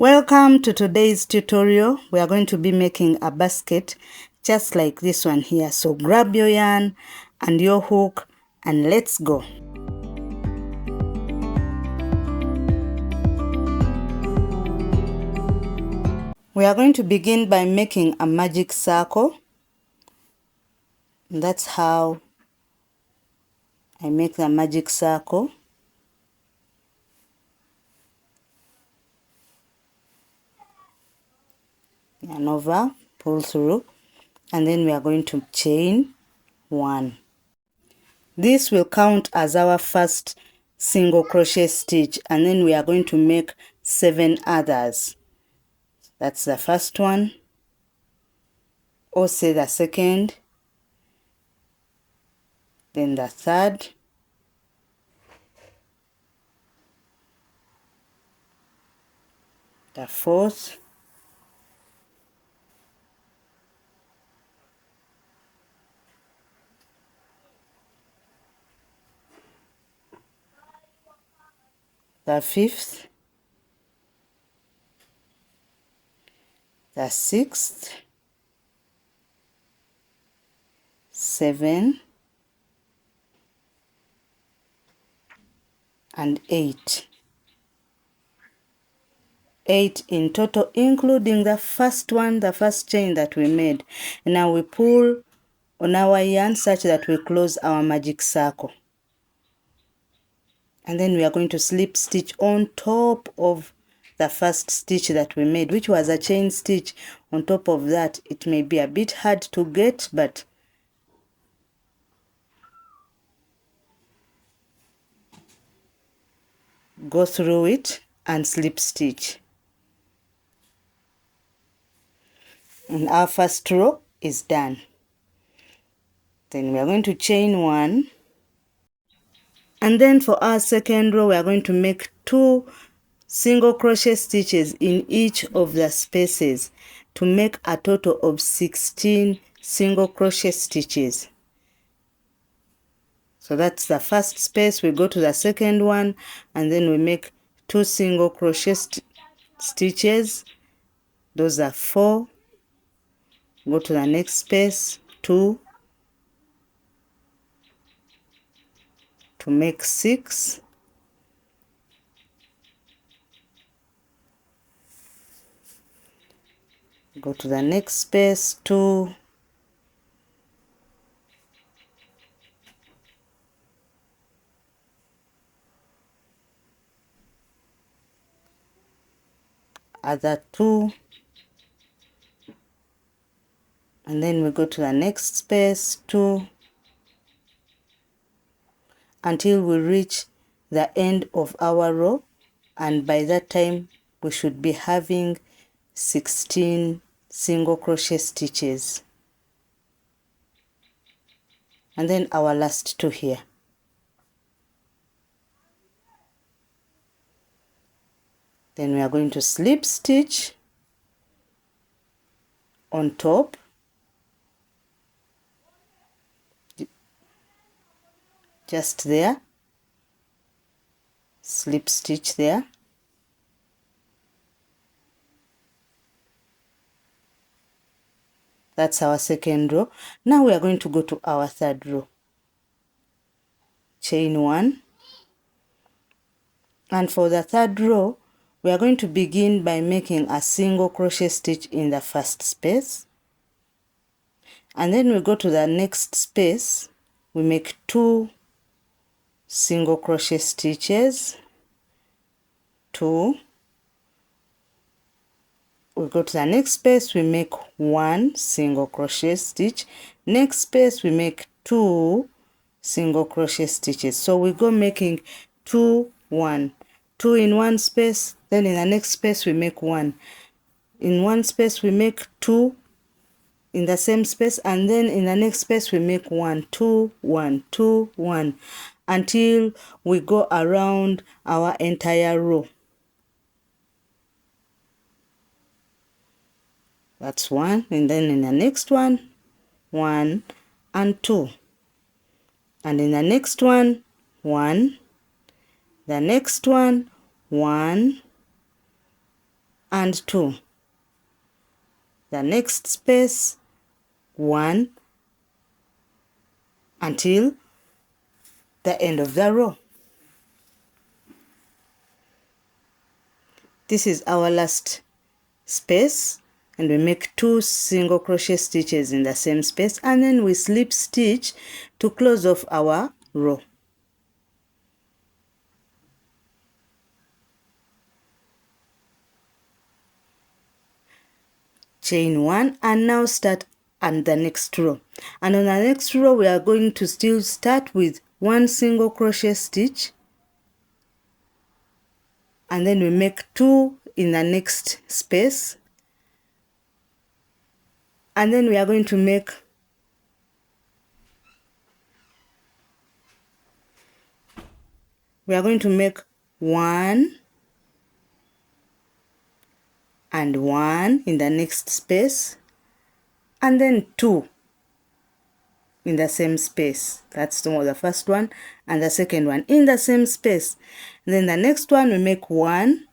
Welcome to today's tutorial. We are going to be making a basket just like this one here. So grab your yarn and your hook and let's go. We are going to begin by making a magic circle. That's how I make the magic circle. Yarn over, pull through, and then we are going to chain 1. This will count as our first single crochet stitch, and then we are going to make 7 others. That's the first one, or say the second, then the third, the fourth, the fifth, the sixth, 7, and 8. 8 in total, including the first one, the first chain that we made. Now we pull on our yarn such that we close our magic circle. And then we are going to slip stitch on top of the first stitch that we made, which was a chain stitch. On top of that, it may be a bit hard to get, but go through it and slip stitch. And our first row is done. Then we are going to chain 1. And then for our second row, we are going to make 2 single crochet stitches in each of the spaces to make a total of 16 single crochet stitches. So that's the first space. We go to the second one and then we make 2 single crochet stitches. Those are 4. Go to the next space, 2, to make 6. Go to the next space, 2, other 2, and then we go to the next space, 2, until we reach the end of our row, and by that time we should be having 16 single crochet stitches, and then our last 2 here. Then we are going to slip stitch on top, just there, slip stitch there, that's our second row. Now we are going to go to our third row, chain 1, and for the third row we are going to begin by making a single crochet stitch in the first space, and then we go to the next space, we make 2 single crochet stitches, 2, we go to the next space, we make 1 single crochet stitch, next space we make 2 single crochet stitches. So we go making 2, 1, 2 in one space, then in the next space we make 1, in one space we make 2 in the same space, and then in the next space we make 1, 2, 1, 2, 1, until we go around our entire row. That's 1, and then in the next one, 1 and 2, and in the next one, 1, the next one, 1, and 2. The next space 1 until the end of the row. This is our last space, and we make 2 single crochet stitches in the same space, and then we slip stitch to close off our row. Chain 1 and now start on the next row, and on the next row we are going to still start with 1 single crochet stitch, and then we make 2 in the next space, and then we are going to make one and 1 in the next space, and then 2 in the same space. That's the first one, and the second one in the same space. And then the next one we make 1,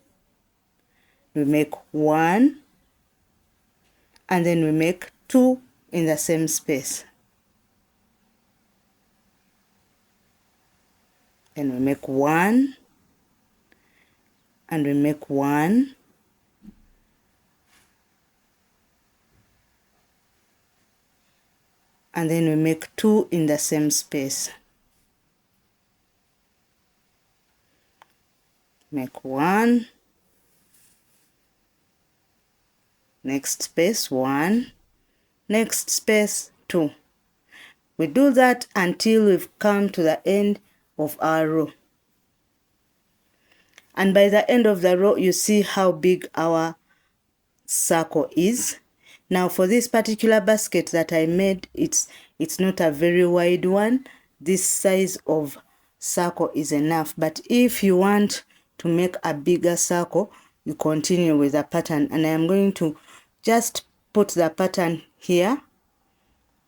and then we make 2 in the same space. Then we make 1, and we make 1, and then we make 2 in the same space. Make 1, next space 1, next space 2. We do that until we've come to the end of our row. And by the end of the row, you see how big our circle is. Now for this particular basket that I made, it's not a very wide one. This size of circle is enough, but if you want to make a bigger circle, you continue with the pattern, and I am going to just put the pattern here.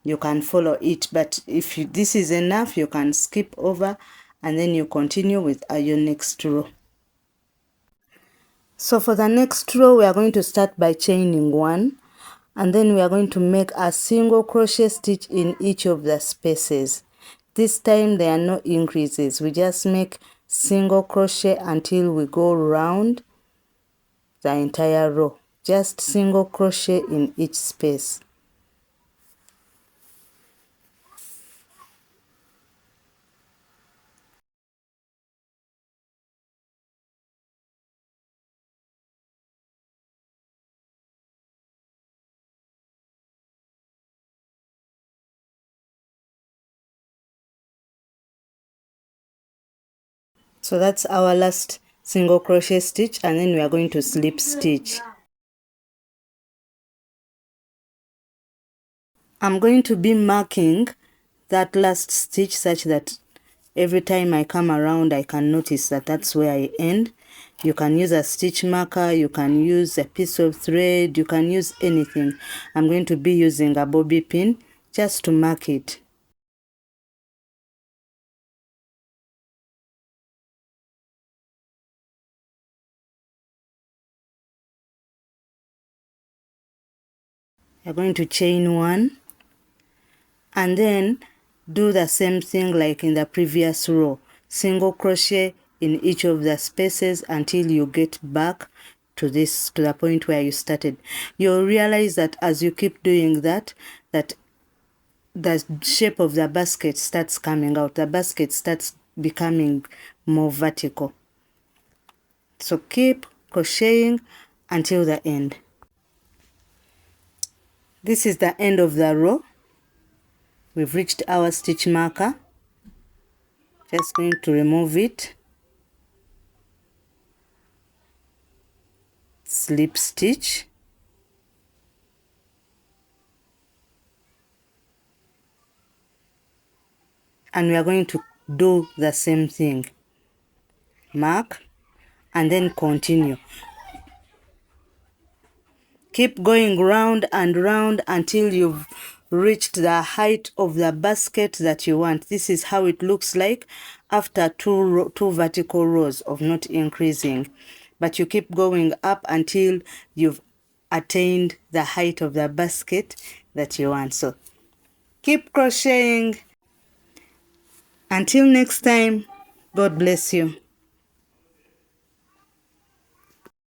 You can follow it, but if this is enough, you can skip over and then you continue with your next row. So for the next row, we are going to start by chaining 1, and then we are going to make a single crochet stitch in each of the spaces. This time there are no increases. We just make single crochet until we go round the entire row. Just single crochet in each space. So that's our last single crochet stitch, and then we are going to slip stitch. I'm going to be marking that last stitch such that every time I come around I can notice that that's where I end. You can use a stitch marker, you can use a piece of thread, you can use anything. I'm going to be using a bobby pin just to mark it. You're going to chain 1 and then do the same thing like in the previous row. Single crochet in each of the spaces until you get back to the point where you started. You'll realize that as you keep doing that, that the shape of the basket starts coming out. The basket starts becoming more vertical. So keep crocheting until the end. This is the end of the row. We've reached our stitch marker. Just going to remove it. Slip stitch. And we are going to do the same thing. Mark and then continue. Keep going round and round until you've reached the height of the basket that you want. This is how it looks like after two vertical rows of not increasing. but you keep going up until you've attained the height of the basket that you want. So keep crocheting. Until next time, God bless you.